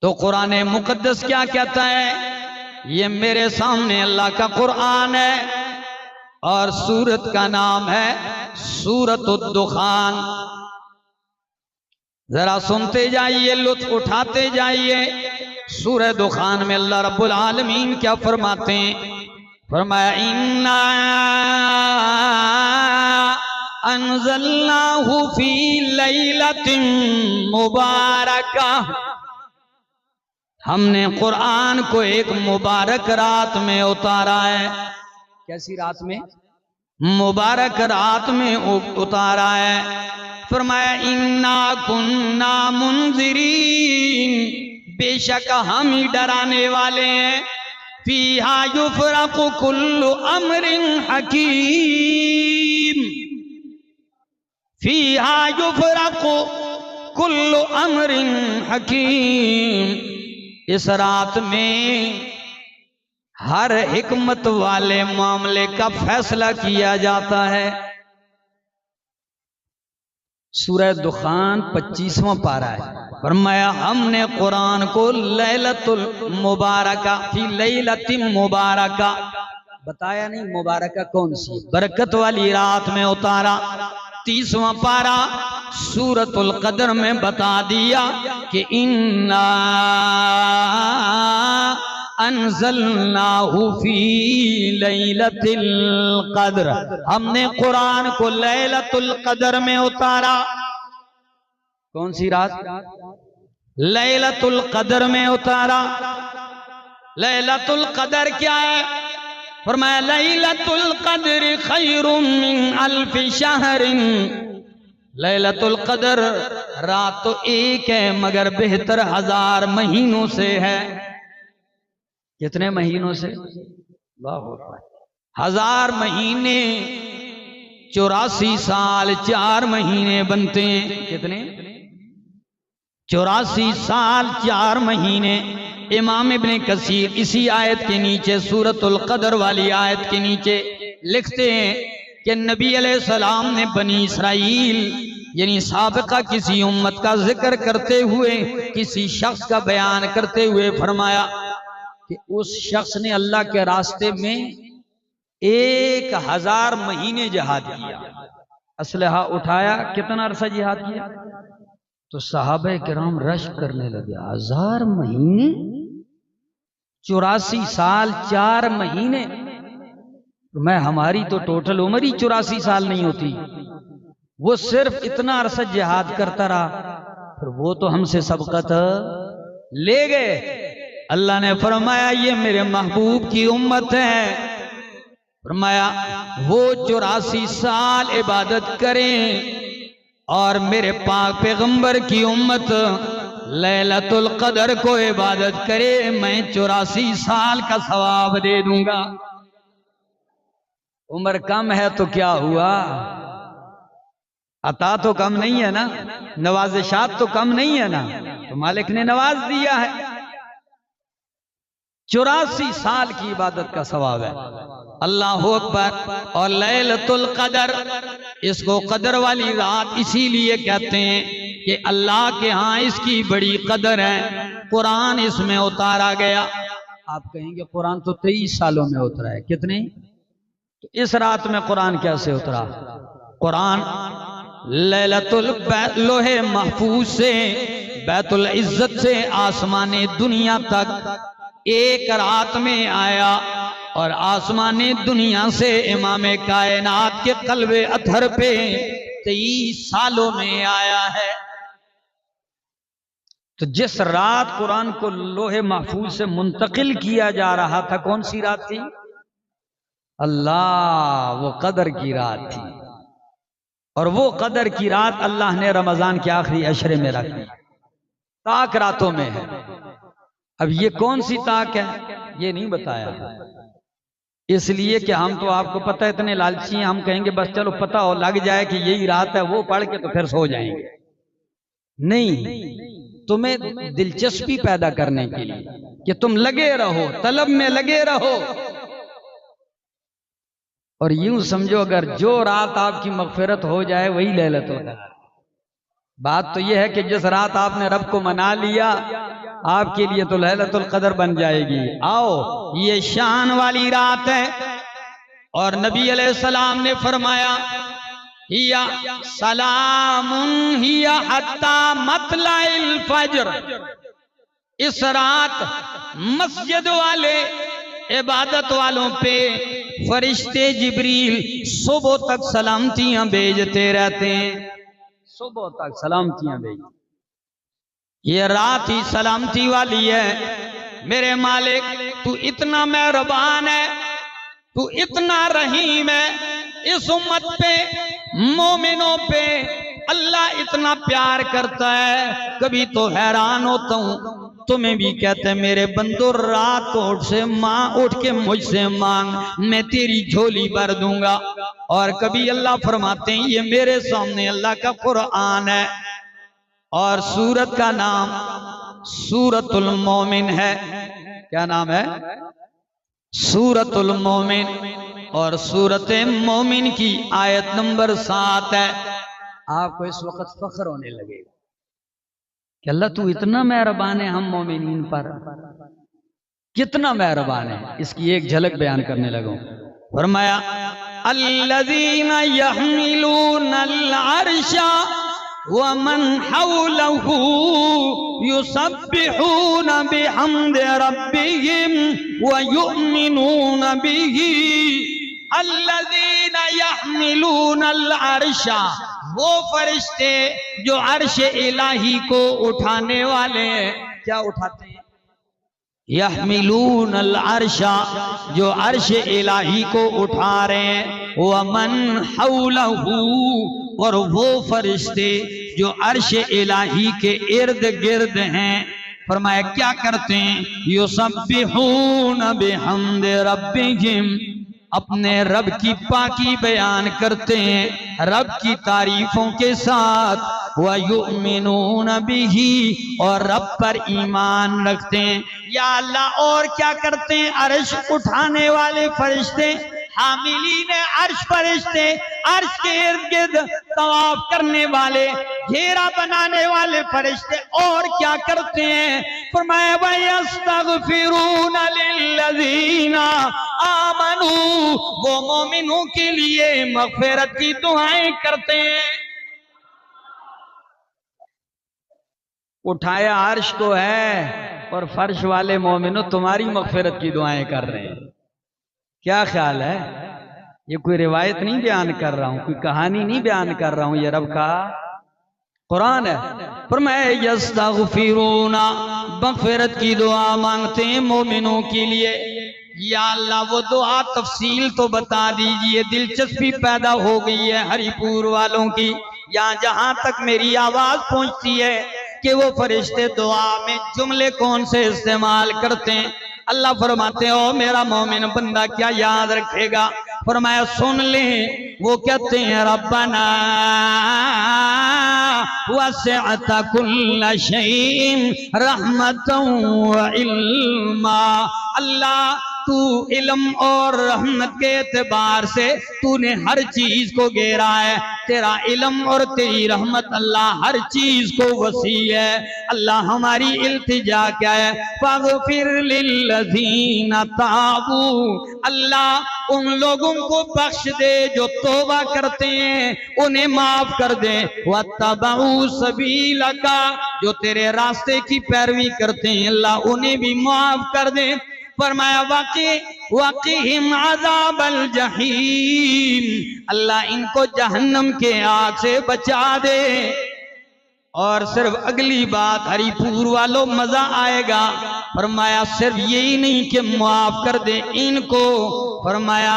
तो कुरान मुकद्दस क्या कहता है? ये मेरे सामने अल्लाह का कुरान है और सूरत का नाम है सूरत-उद-दुखान। जरा सुनते जाइए, लुत्फ उठाते जाइए। सूरह दुखान में अल्लाह रब्बुल आलमीन क्या फरमाते हैं? फरमाया इन्ना अंज़लनाहु फी लैलतिन मुबारका। हमने कुरान को एक मुबारक रात में उतारा है। कैसी रात में? मुबारक रात में उतारा है। फरमाया इन्ना कुन्ना मुंज़िरीन, बेशक हम ही डराने वाले हैं। फीहा युफ़रक़ु कुल्लु अम्रिन हकीम, फीहा युफ़रक़ु कुल्लु अम्रिन हकीम। इस रात में हर हिकमत वाले मामले का फैसला किया जाता है। सूरह दुखान 25वां पारा है। फरमाया हमने कुरान को लैलतुल मुबारका फी लैलतिन मुबारका, बताया नहीं मुबारका कौन सी, बरकत वाली रात में उतारा। 30वां पारा सूरतुल कदर में बता दिया कि इन्ना अंज़लनाहु फी लैलतिल कद्र, हमने कुरान को लैलतुल कद्र में उतारा। कौन सी रात? लैलतुल कद्र में उतारा। लैलतुल कद्र क्या है? फरमाया लैलतुल कद्र खैरुम मिन अल्फि शहरिन। लैलतुल कद्र रात तो एक है मगर बेहतर 1000 महीनों से है। कितने महीनों से? 1000 महीने 84 साल 4 महीने बनते हैं। कितने? 84 साल 4 महीने। इमाम इब्न कसीर इसी आयत के नीचे, सूरतुल कदर वाली आयत के नीचे लिखते हैं कि नबी अलैहिस्सलाम ने बनी इसराइल यानी साबिका किसी उम्मत का जिक्र करते हुए, किसी शख्स का बयान करते हुए फरमाया कि उस शख्स ने अल्लाह के रास्ते में 1000 महीने जिहाद किया, असलहा उठाया। कितना अरसा जिहाद किया? तो सहाबे किराम रश करने लगे। 1000 महीने, 84 साल 4 महीने। मैं हमारी तो टोटल उम्र ही 84 साल नहीं होती। वो सिर्फ इतना अरसा जिहाद करता रहा, फिर वो तो हमसे सबकत ले गए। अल्लाह ने फरमाया ये मेरे महबूब की उम्मत है। फरमाया वो 84 साल इबादत करें और मेरे पाक पैगंबर की उम्मत लैलतुल कदर को इबादत करे, मैं 84 साल का सवाब दे दूंगा। उम्र कम है तो क्या हुआ, अता तो कम नहीं है ना, नवाज़िशात तो कम नहीं है ना, तो मालिक ने नवाज दिया है। 84 साल की इबादत का सवाब है। अल्लाह अकबर। और लैलतुल कदर, इसको कदर वाली रात इसीलिए कहते हैं कि अल्लाह के यहाँ इसकी बड़ी कदर है। कुरान इसमें उतारा गया। आप कहेंगे कुरान तो 23 सालों में उतरा है। कितने? तो इस रात में कुरान कैसे उतरा? कुरान लैलतुल लोहे महफूज से बैतुल इज्जत से आसमाने दुनिया तक एक रात में आया और आसमाने दुनिया से इमामे कायनात के कल्बे अथर पे 23 सालों में आया है। तो जिस रात कुरान को लोहे महफूज से मुंतकिल किया जा रहा था, कौन सी रात थी? अल्लाह, वो कदर की रात थी। और वो कदर की रात अल्लाह ने रमजान के आखिरी अशरे में रखी। ताक रातों में है। अब ये कौन सी ताक है ये नहीं बताया, इसलिए कि हम तो आपको पता है इतने लालची हैं, हम कहेंगे बस चलो पता हो लग जाए कि यही रात है, वो पढ़ के तो फिर सो जाएंगे। नहीं, तुम्हें दिलचस्पी पैदा करने के लिए कि तुम लगे रहो, तलब में लगे रहो। और यूं समझो अगर जो रात आपकी मगफिरत हो जाए वही लैलतुल कदर। बात तो यह है कि जिस रात आपने रब को मना लिया, आपके लिए तो लैलतुल कदर बन जाएगी। आओ, ये शान वाली रात है। और नबी अलैहिस्सलाम ने फरमाया, हिया सलामुन हिया हत्ता मतलाइल फज्र। इस रात मस्जिद वाले, इबादत वालों पे फरिश्ते जिब्रील सुबह तक सलामतियां भेजते रहते हैं, सुबह तक सलामतियां भेजते। ये रात ही सलामती वाली है। मेरे मालिक, तू इतना मेहरबान है, तू इतना रहीम है। इस उम्मत पे, मोमिनों पे अल्लाह इतना प्यार करता है। कभी तो हैरान होता हूं, तुम्हें भी कहते हैं मेरे बंदो रात उठ के मुझसे मांग, मैं तेरी झोली भर दूंगा। और कभी अल्लाह फरमाते हैं, ये मेरे सामने अल्लाह का कुरान है और सूरत का नाम सूरतुल मोमिन है। क्या नाम है? सूरतुल मोमिन। और सूरत मोमिन की आयत नंबर 7 है। आपको इस वक्त फख्र होने लगेगा कि अल्लाह तू इतना मेहरबान है हम मोमिनीन पर, कितना मेहरबान है। इसकी एक झलक बयान करने लगूं। फरमाया, अल्लज़ीना यहमिलूनल अर्शा व मन हौलहू युसब्बिहूना बिहम्दि रब्बिहिम व युमिनूना बिही। अल्लज़ीना यहमिलूनल अर्शा, वो फरिश्ते जो अर्श इलाही को उठाने वाले हैं। क्या उठाते हैं? यहमिलूनल अर्शा, जो अर्श इलाही को उठा रहे हैं। वमन हौलहू, और वो फरिश्ते जो अर्श इलाही के इर्द गिर्द हैं। फरमाया क्या करते हैं? युसब्बिहूना बिहम्दि रब्बिहिम, अपने रब की पाकी बयान करते हैं, रब की तारीफों के साथ। व युमिनून बिही, और रब पर ईमान रखते हैं। या अल्लाह, और क्या करते हैं? अर्श उठाने वाले फरिश्ते, हामिलीन अर्श फरिश्ते, अर्श के इर्द गिर्द तवाफ करने वाले, घेरा बनाने वाले फरिश्ते और क्या करते हैं? फरमाया वयस्तगफिरून लिल्लज़ीना आमनू, वो मोमिनों के लिए मगफिरत की दुआएं करते हैं। उठाया अर्श को है और फर्श वाले मोमिनों तुम्हारी मगफिरत की दुआएं कर रहे हैं। क्या ख्याल है? ये कोई रिवायत नहीं बयान कर रहा हूं, कोई कहानी नहीं बयान कर रहा हूं, ये रब का कुरान है। पर मैं यस्तगफिरूना, मगफिरत की दुआ मांगते हैं मोमिनों के लिए। या अल्लाह, वो दुआ तफसील तो बता दीजिए, दिलचस्पी पैदा हो गई है हरिपुर वालों की। या जहां तक मेरी आवाज पहुंचती है कि वो फरिश्ते दुआ में जुमले कौन से इस्तेमाल करते हैं। अल्लाह फरमाते हैं, ओ मेरा मोमिन बंदा क्या याद रखेगा? फरमाया सुन ले, वो कहते हैं रब्बना वसिअता कुल्ला शैइन रहमतन व इल्मा। अल्लाह, तू इल्म और रहमत के एतबार से तूने हर चीज को घेरा है। तेरा इल्म और तेरी रहमत अल्लाह हर चीज को वसी है। अल्लाह, हमारी इल्तिजा क्या है? फगफिर लिल्लज़ीना ताबू, अल्लाह उन लोगों को बख्श दे जो तौबा करते हैं, उन्हें माफ कर दे। वत्तबऊ सबीलका, जो तेरे रास्ते की पैरवी करते हैं अल्लाह उन्हें भी माफ कर दे। फरमाया वक़ीहिम अज़ाबल जहीम, अल्लाह इनको जहन्नम के आग से बचा दे। और सिर्फ अगली बात हरिपुर वालों मजा आएगा। फरमाया सिर्फ यही नहीं कि माफ कर दे इनको, फरमाया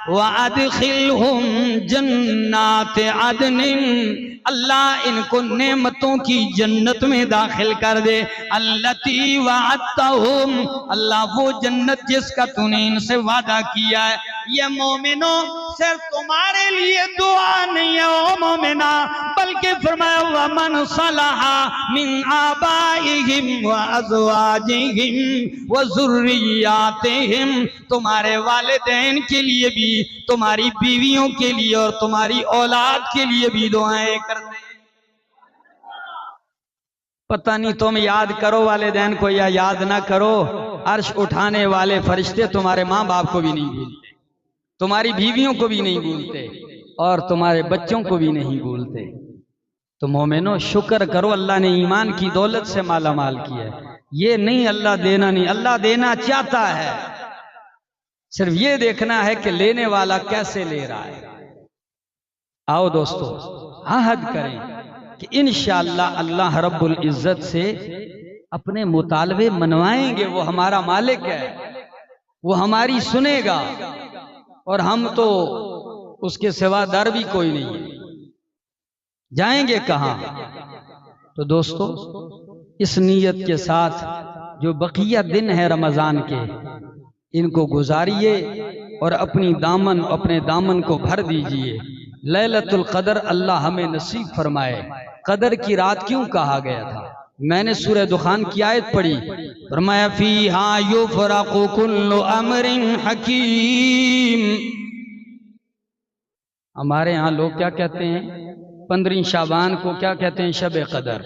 वअदखिलहुम जन्नात अदनिन, अल्लाह इनको नेमतों की जन्नत में दाखिल कर दे। अल्लती वअदतहुम, अल्लाह वो जन्नत जिसका तूने इनसे वादा किया है। ये मोमिनो सिर्फ तुम्हारे लिए दुआ नहीं है ओ मोमिना, बल्कि फरमाया वमन सलहा मिन आबाइहिम व अज़वाजिहिम व ज़ुर्रियातिहिम, तुम्हारे वालिदैन के लिए भी, तुम्हारी बीवियों के लिए और तुम्हारी औलाद के लिए भी दुआएं करते हैं। पता नहीं तुम याद करो वालिदैन को या याद ना करो, अर्श उठाने वाले फरिश्ते तुम्हारे माँ बाप को भी नहीं भूलते, तुम्हारी बीवियों को भी नहीं भूलते और तुम्हारे बच्चों को भी नहीं भूलते। तो मोमिनो शुक्र करो, अल्लाह ने ईमान की दौलत से माला माल किया है। ये नहीं अल्लाह देना नहीं, अल्लाह देना चाहता है, सिर्फ ये देखना है कि लेने वाला कैसे ले रहा है। आओ दोस्तों, अहद करें कि इंशाअल्लाह अल्लाह रब्बुल इज्जत से अपने मुतालबे मनवाएंगे। वो हमारा मालिक है, वो हमारी सुनेगा और हम तो उसके सिवा दर भी कोई नहीं है। जाएंगे कहां? तो दोस्तों, इस नीयत के साथ जो बकिया दिन है रमजान के, इनको गुजारिए और अपने दामन को भर दीजिए। लैलतुल कदर अल्लाह हमें नसीब फरमाए। कदर की रात क्यों कहा गया था? मैंने सूरह दुखान की आयत पढ़ी, फरमाया फीहा युफरक़ु कुल्लु अमरिन हकीम। हमारे यहाँ लोग क्या कहते हैं? 15 शाबान को क्या कहते हैं? शब कदर।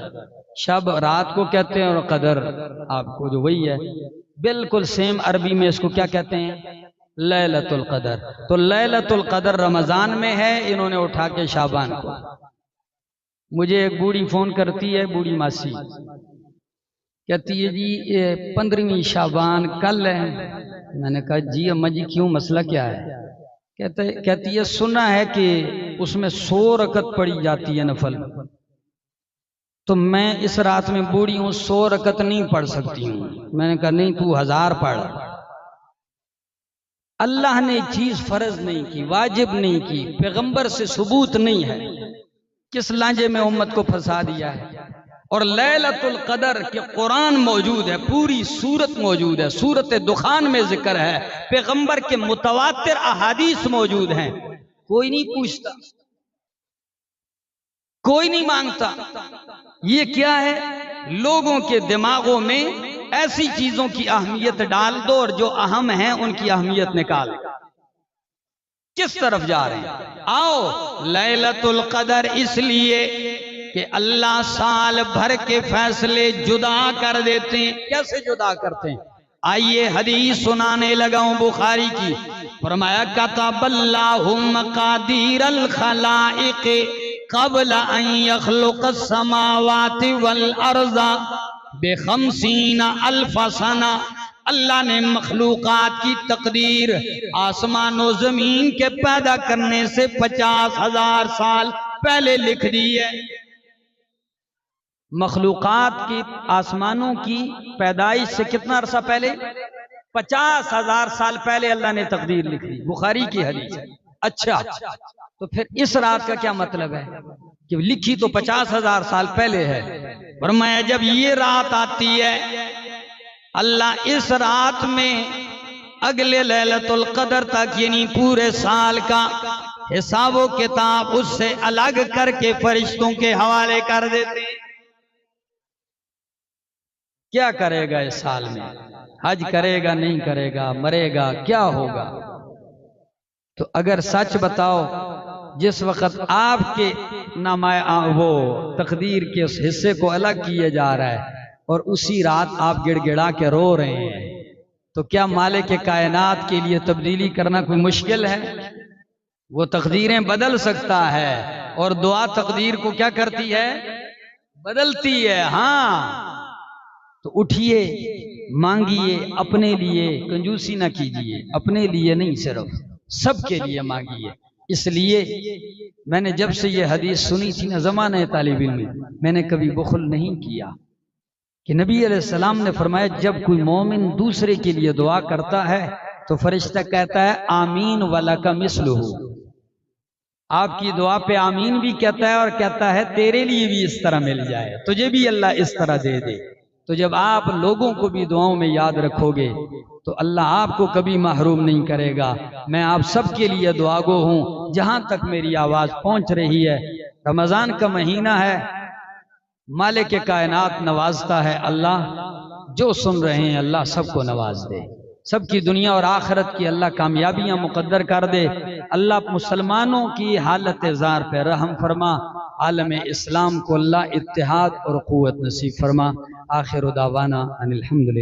शब रात को कहते हैं और कदर आपको जो वही है, बिल्कुल सेम अरबी में इसको क्या कहते हैं? लैलतुल कदर। तो लैलतुल कदर रमजान में है, इन्होंने उठा के शाबान को। मुझे एक बूढ़ी फोन करती है, बूढ़ी मासी कहती है जी ये 15वीं शाबान कल है। मैंने कहा जी अम्मा जी क्यों, मसला क्या है? कहती है सुना है कि उसमें 100 रकत पड़ी जाती है नफल। तो मैं इस रात में बूढ़ी हूं, 100 रकत नहीं पढ़ सकती हूं। मैंने कहा नहीं, तू 1000 पढ़। अल्लाह ने चीज फर्ज नहीं की, वाजिब नहीं की, पैगंबर से सबूत नहीं है, किस लांजे में उम्मत को फंसा दिया है। और लैलतुल कदर के कुरान मौजूद है, पूरी सूरत मौजूद है, सूरत दुखान में जिक्र है, पैगंबर के मुतवातिर अहादीस मौजूद हैं। कोई नहीं पूछता, कोई नहीं मांगता। ये क्या है? लोगों के दिमागों में ऐसी चीजों की अहमियत डाल दो और जो अहम है उनकी अहमियत निकाल। किस तरफ जा रहे हैं? आओ, लैलतुल कदर इसलिए कि अल्लाह साल भर के फैसले जुदा कर देते हैं। कैसे जुदा करते हैं? आइए हदीस सुनाने लगा हूं बुखारी की। फरमाया कतबल्लाहु मकादीरल खलाइक क़ब्ल अन यख़्लुक़स समावाति वल अर्ज़ा बे50 अल्फ़ सना। अल्लाह ने मखलूकात की तकदीर आसमान और जमीन के पैदा करने से 50,000 साल पहले लिख दी है। मखलूकात की, आसमानों की पैदाइश से कितना अरसा पहले? 50,000 साल पहले अल्लाह ने तकदीर लिख दी। बुखारी की हदीस है। अच्छा, तो फिर इस रात का क्या मतलब है कि लिखी तो 50,000 साल पहले है। फरमाया जब ये रात आती है, अल्लाह इस रात में अगले लैलतुल कदर तक यानी पूरे साल का हिसाब व किताब उससे अलग करके फरिश्तों के हवाले कर देते हैं। क्या करेगा इस साल में? हज करेगा, नहीं करेगा, मरेगा, क्या होगा? तो अगर सच बताओ, जिस वक्त आपके नामाए वो तकदीर के उस हिस्से को अलग किया जा रहा है और उसी रात आप गिड़गिड़ा के रो रहे हैं, तो क्या मालिक के कायनात के लिए तब्दीली करना कोई मुश्किल है? वो तकदीरें बदल सकता है और दुआ तकदीर को क्या करती है? बदलती है। हाँ, तो उठिए, मांगिए अपने लिए, कंजूसी ना कीजिए, अपने लिए नहीं, सिर्फ सबके लिए मांगिए। इसलिए मैंने जब से ये हदीस सुनी थी ना ज़माने तालिब इल्म में, मैंने कभी बुखल नहीं किया कि नबी अलैहिस्सलाम ने फरमाया जब कोई मोमिन दूसरे के लिए दुआ करता है तो फरिश्ता कहता है आमीन वाला का मिसलुहु। आपकी दुआ पे आमीन भी कहता है और कहता है तेरे लिए भी इस तरह मिल जाए, तुझे भी अल्लाह इस तरह दे दे। तो जब आप लोगों को भी दुआओं में याद रखोगे तो अल्लाह आपको कभी महरूम नहीं करेगा। मैं आप सबके लिए दुआगो हूँ, जहां तक मेरी आवाज पहुंच रही है। रमजान का महीना है, मालिक कायनात नवाजता है। अल्लाह जो सुन रहे हैं अल्लाह सबको नवाज दे। सबकी दुनिया और आखिरत की अल्लाह कामयाबियां मुकद्दर कर दे। अल्लाह मुसलमानों की हालत ज़ार पे रहम फरमा। आलम इस्लाम को अल्लाह इत्तिहाद और क़ुव्वत नसीब फरमा। आखिर दावाना अनिल हम्दुलिल्लाह।